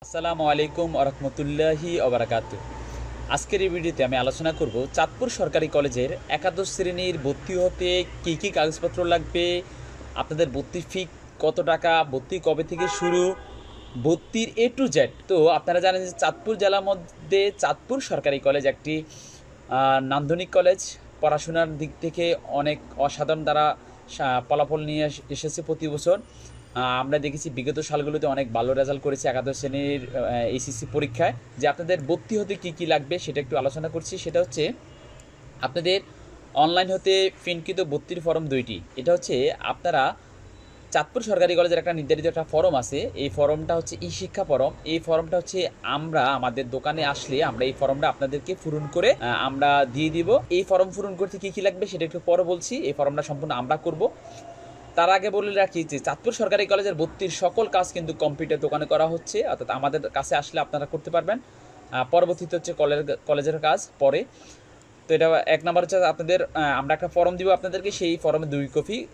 আসসালামু আলাইকুম আরহামতুল্লাহি ওবারাকাতু। আজকের এই ভিডিওতে আমি আলোচনা করব চাঁদপুর সরকারি কলেজের একাদশ শ্রেণীর ভর্তি হতে কী কী কাগজপত্র লাগবে, আপনাদের ভর্তির ফি কত টাকা, ভর্তি কবে থেকে শুরু, ভর্তির এ টু জেড। তো আপনারা জানেন যে চাঁদপুর জেলার মধ্যে চাঁদপুর সরকারি কলেজ একটি নান্দনিক কলেজ। পড়াশোনার দিক থেকে অনেক অসাধারণ দ্বারা ফলাফল নিয়ে এসেছে প্রতি বছর। আমরা দেখেছি বিগত সালগুলোতে অনেক ভালো রেজাল্ট করেছে একাদশ শ্রেণীর এইচএসসি পরীক্ষায়। যে আপনাদের ভর্তি হতে কী কী লাগবে সেটা একটু আলোচনা করছি। সেটা হচ্ছে আপনাদের অনলাইন হতে প্রিন্টকৃত ভর্তির ফর্ম দুইটি। এটা হচ্ছে আপনারা চাঁদপুর সরকারি কলেজের একটা নির্ধারিত একটা ফর্ম আছে, এই ফর্মটা হচ্ছে ই শিক্ষা ফর্ম। এই ফর্মটা হচ্ছে আমরা আমাদের দোকানে আসলে আমরা এই ফর্মটা আপনাদেরকে পূরণ করে আমরা দিয়ে দিব। এই ফর্ম পূরণ করতে কী কী লাগবে সেটা একটু পরে বলছি। এই ফর্মটা সম্পূর্ণ আমরা করব। তার আগে বলে রাখি যে চাঁদপুর সরকারি কলেজের ভর্তির সকল কাজ কিন্তু কম্পিউটার দোকানে করা হচ্ছে, অর্থাৎ আমাদের কাছে আসলে আপনারা করতে পারবেন। পরবর্তীতে হচ্ছে কলেজের কাজ পরে। তো এটা এক নাম্বার হচ্ছে আপনাদের আমরা একটা ফর্ম দিব আপনাদেরকে, সেই ফর্মে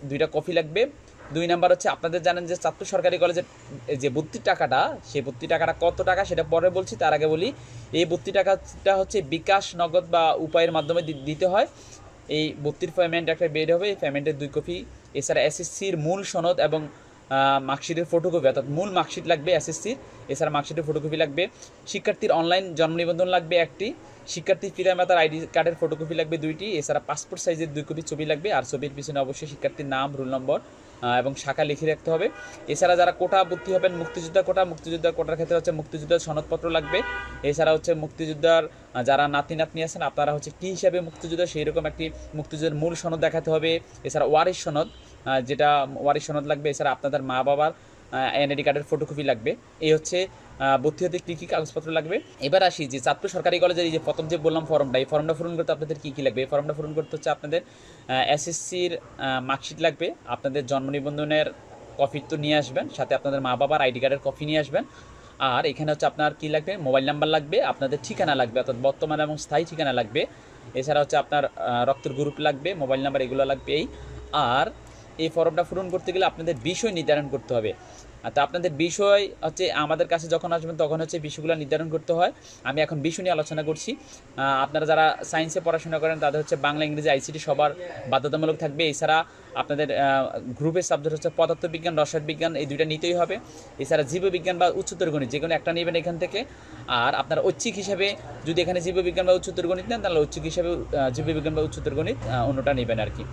দুইটা কপি লাগবে। দুই নাম্বার হচ্ছে আপনাদের জানেন যে চাঁদপুর সরকারি কলেজের যে ভর্তির টাকাটা, সেই ভর্তি টাকাটা কত টাকা সেটা পরে বলছি। তার আগে বলি এই ভর্তি টাকাটা হচ্ছে বিকাশ, নগদ বা উপায়ের মাধ্যমে দিতে হয়। এই ভর্তির পেমেন্ট একটা বের হবে, এই পেমেন্টের 2 কপি। এছাড়া এসএসসির মূল সনদ এবং মার্কশিটের ফটোকপি, অর্থাৎ মূল মার্কশিট লাগবে এসএসসির। এছাড়া মার্কশিটের ফটোকপি লাগবে। শিক্ষার্থীর অনলাইন জন্ম নিবন্ধন লাগবে একটি। শিক্ষার্থীর পিতামাতার আইডি কার্ডের ফটোকপি লাগবে 2টি। এছাড়া পাসপোর্ট সাইজের 2 কপি ছবি লাগবে। আর ছবির পিছনে অবশ্যই শিক্ষার্থীর নাম, রোল নম্বর এবং শাখা লিখে রাখতে হবে। এছাড়া যারা কোটা ভর্তি হবেন, মুক্তিযোদ্ধার কোটার ক্ষেত্রে হচ্ছে মুক্তিযোদ্ধার সনদপত্র লাগবে। এছাড়া হচ্ছে মুক্তিযোদ্ধার যারা নাতনি আছেন আপনারা হচ্ছে কী হিসাবে মুক্তিযোদ্ধা সেই রকম একটি মুক্তিযুদ্ধের মূল সনদ দেখাতে হবে। এছাড়া ওয়ারিশ সনদ, যেটা ওয়ারিশ সনদ লাগবে। এছাড়া আপনাদের মা বাবার এনআইডি কার্ডের ফটোকপি লাগবে। এই হচ্ছে ভর্তি হতে কী কী কাগজপত্র লাগবে। এবার আসি যে চাঁদপুর সরকারি কলেজের এই যে প্রথম যে বললাম ফর্মটা, এই ফর্মটা পূরণ করতে আপনাদের কী কী লাগবে। এই ফর্মটা পূরণ করতে হচ্ছে আপনাদের এসএসসির মার্কশিট লাগবে, আপনাদের জন্ম নিবন্ধনের কপি তো নিয়ে আসবেন, সাথে আপনাদের মা বাবার আইডি কার্ডের কপি নিয়ে আসবেন। আর এখানে হচ্ছে আপনার কী লাগবে, মোবাইল নাম্বার লাগবে, আপনাদের ঠিকানা লাগবে, অর্থাৎ বর্তমান এবং স্থায়ী ঠিকানা লাগবে। এছাড়া হচ্ছে আপনার রক্তের গ্রুপ লাগবে, মোবাইল নাম্বার এগুলো লাগবে। আর এই ফর্মটা পূরণ করতে গেলে আপনাদের বিষয় নির্ধারণ করতে হবে। তো আপনাদের বিষয় হচ্ছে আমাদের কাছে যখন আসবেন তখন হচ্ছে বিষয়গুলো নির্ধারণ করতে হয়। আমি এখন বিষয় নিয়ে আলোচনা করছি। আপনারা যারা সায়েন্সে পড়াশোনা করেন তাদের হচ্ছে বাংলা, ইংরেজি, আইসিটি সবার বাধ্যতামূলক থাকবে। এছাড়া আপনাদের গ্রুপের সাবজেক্ট হচ্ছে পদার্থবিজ্ঞান, রসায়ন বিজ্ঞান, এই দুইটা নিতেই হবে। এছাড়া জীববিজ্ঞান বা উচ্চতর গণিত যে কোনো একটা নেবেন এখান থেকে। আর আপনারা ঐচ্ছিক হিসাবে যদি এখানে জীববিজ্ঞান বা উচ্চতর গণিত নেন তাহলে ঐচ্ছিক হিসাবে জীববিজ্ঞান বা উচ্চতর গণিত অন্যটা নেবেন আর কি।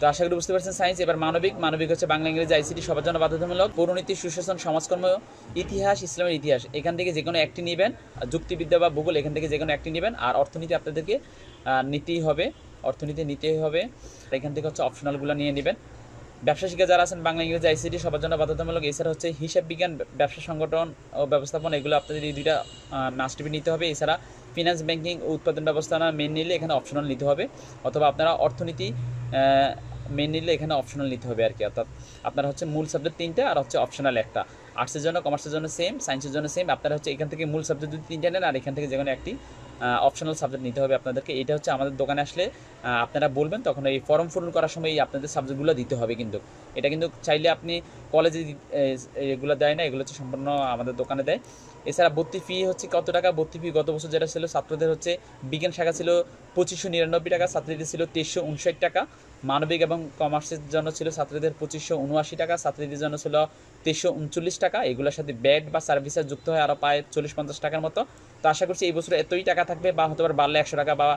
তো আশা করি বুঝতে পারছেন। সায়েন্স এবার মানবিক হচ্ছে বাংলা, ইংরেজি, আইসিটি সবার জন্য বাধ্যতামূলক। পৌরনীতি, সুশাসন, সমাজকর্ম, ইতিহাস, ইসলামের ইতিহাস এখান থেকে যে কোনো একটি নেবেন। যুক্তিবিদ্যা বা ভূগোল এখান থেকে যে কোনো একটি নেবেন। আর অর্থনীতি আপনাদেরকে নিতেই হবে, এখান থেকে হচ্ছে অপশনালগুলো নিয়ে নেবেন। ব্যবসা শিক্ষা যারা আছেন বাংলা, ইংরেজি, আইসিটি সবার জন্য বাধ্যতামূলক। এছাড়া হচ্ছে হিসাব বিজ্ঞান, ব্যবসা সংগঠন ও ব্যবস্থাপনা এগুলো আপনাদের এই দুইটা মাস্ট বি নিতে হবে। এছাড়া ফিনান্স, ব্যাংকিং ও উৎপাদন ব্যবস্থাপনা মেন নিলে এখানে অপশনাল নিতে হবে, অথবা আপনারা অর্থনীতি মেন নিলে এখানে অপশনাল নিতে হবে আর কি। অর্থাৎ আপনারা হচ্ছে মূল সাবজেক্ট 3টা আর হচ্ছে অপশনাল একটা। আর্টসের জন্য, কমার্সের জন্য সেম, সায়েন্সের জন্য সেম। আপনারা হচ্ছে এখান থেকে মূল সাবজেক্ট যদি 3টা নেন আর এখান থেকে যে কোনো একটি অপশনাল সাবজেক্ট নিতে হবে আপনাদেরকে। এটা হচ্ছে আমাদের দোকানে আসলে আপনারা বলবেন, তখন এই ফর্ম পূরণ করার সময় এই আপনাদের সাবজেক্টগুলো দিতে হবে। কিন্তু এটা কিন্তু চাইলে আপনি কলেজে এগুলো দেয় না, এগুলো হচ্ছে সম্পূর্ণ আমাদের দোকানে দেয়। এছাড়া ভর্তি ফি হচ্ছে কত টাকা। ভর্তি ফি গত বছর যেটা ছিল ছাত্রদের হচ্ছে বিজ্ঞান শাখা ছিল 2599 টাকা, ছাত্রীদের ছিল 2359 টাকা। মানবিক এবং কমার্সের জন্য ছিল ছাত্রীদের 2579 টাকা, ছাত্রীদের জন্য ছিল 2339 টাকা। এগুলোর সাথে ব্যাড বা সার্ভিসের যুক্ত হয় আরও প্রায় 40-50 টাকার মতো। তো আশা করছি এই বছর এতই টাকা থাকবে, বা হতে পারে বাড়লে 100 টাকা বা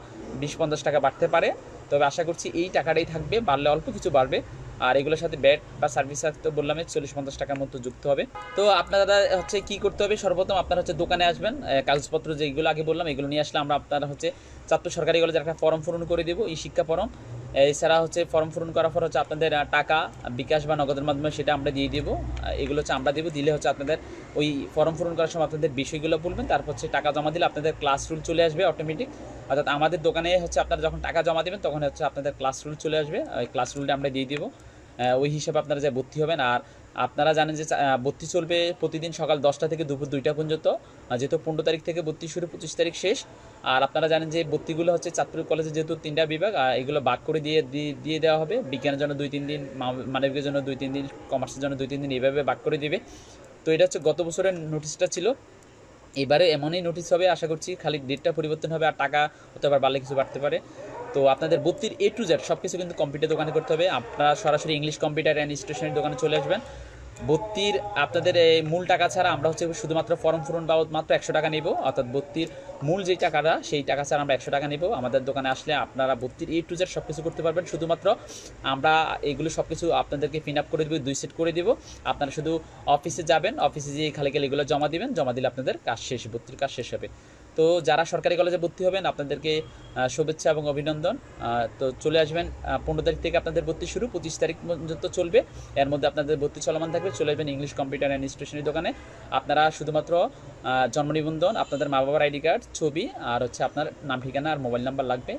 20-50 টাকা বাড়তে পারে। তবে আশা করছি এই টাকাটাই থাকবে, বাড়লে অল্প কিছু বাড়বে। আর এগুলোর সাথে ব্যাট বা সার্ভিস তো বললাম 40-50 টাকার মতো যুক্ত হবে। তো আপনারা হচ্ছে কি করতে হবে, সর্বপ্রথম আপনারা হচ্ছে দোকানে আসবেন, কাগজপত্র যেগুলো আগে বললাম এগুলো নিয়ে আসলে আমরা আপনারা হচ্ছে চাঁদপুর সরকারি কলেজের একটা ফর্ম পূরণ করে দেবো, ই শিক্ষা ফর্ম। এছাড়া হচ্ছে ফর্ম পূরণ করার পর হচ্ছে আপনাদের টাকা বিকাশ বা নগদের মাধ্যমে সেটা আমরা দিয়ে দেবো। এগুলো হচ্ছে আমরা দেবো, দিলে হচ্ছে আপনাদের ওই ফর্ম পূরণ করার সময় আপনাদের বিষয়গুলো বলবেন, তারপর হচ্ছে টাকা জমা দিলে আপনাদের ক্লাস রুল চলে আসবে অটোমেটিক। অর্থাৎ আমাদের দোকানে হচ্ছে আপনারা যখন টাকা জমা দেবেন তখন হচ্ছে আপনাদের ক্লাস রুল চলে আসবে, ওই ক্লাস রুলটা আমরা দিয়ে দেবো। ওই হিসাবে আপনারা যে ভর্তি হবেন। আর আপনারা জানেন যে ভর্তি চলবে প্রতিদিন সকাল 10টা থেকে দুপুর 2টা পর্যন্ত, যেহেতু 15 তারিখ থেকে ভর্তি শুরু, 25 তারিখ শেষ। আর আপনারা জানেন যে ভর্তিগুলো হচ্ছে চাঁদপুর কলেজে যেহেতু 3টা বিভাগ, এগুলো ভাগ করে দিয়ে দেওয়া হবে। বিজ্ঞানের জন্য 2-3 দিন, মানবিকের জন্য 2-3 দিন, কমার্সের জন্য 2-3 দিন, এইভাবে ভাগ করে দিবে। তো এটা হচ্ছে গত বছরের নোটিশটা ছিল, এবারে এমনই নোটিশ হবে আশা করছি, খালি ডেটটা পরিবর্তন হবে আর টাকা হতে আবার বাড়লে কিছু বাড়তে পারে। তো আপনাদের ভর্তির A to Z সব কিছু কিন্তু কম্পিউটার দোকানে করতে হবে। আপনারা সরাসরি ইংলিশ কম্পিউটার অ্যান্ড স্টেশনারি দোকানে চলে আসবেন। ভর্তির আপনাদের এই মূল টাকা ছাড়া আমরা হচ্ছে শুধুমাত্র ফর্ম পূরণ বাবদ মাত্র 100 টাকা নেব, অর্থাৎ ভর্তির মূল যেই টাকাটা সেই টাকা ছাড়া আমরা 100 টাকা নেব। আমাদের দোকানে আসলে আপনারা ভর্তির A to Z সব কিছু করতে পারবেন। শুধুমাত্র আমরা এগুলো সব কিছু আপনাদেরকে ফিন আপ করে দেবো, 2 সেট করে দেবো। আপনারা শুধু অফিসে যাবেন, অফিসে যেয়ে খালি এগুলো জমা দিবেন, জমা দিলে আপনাদের কাজ শেষ, ভর্তির কাজ শেষ হবে। তো যারা সরকারি কলেজে ভর্তি হবেন আপনাদেরকে শুভেচ্ছা এবং অভিনন্দন। তো চলে আসবেন, 15 তারিখ থেকে আপনাদের ভর্তি শুরু, 25 তারিখ পর্যন্ত চলবে। এর মধ্যে আপনাদের ভর্তি চলমান থাকবে। চলে আসবেন ইংলিশ কম্পিউটার অ্যান্ড স্টেশনারি দোকানে। আপনারা শুধুমাত্র জন্ম নিবন্ধন, আপনাদের মা বাবার ID কার্ড, ছবি আর হচ্ছে আপনার নাম ঠিকানা আর মোবাইল নাম্বার লাগবে।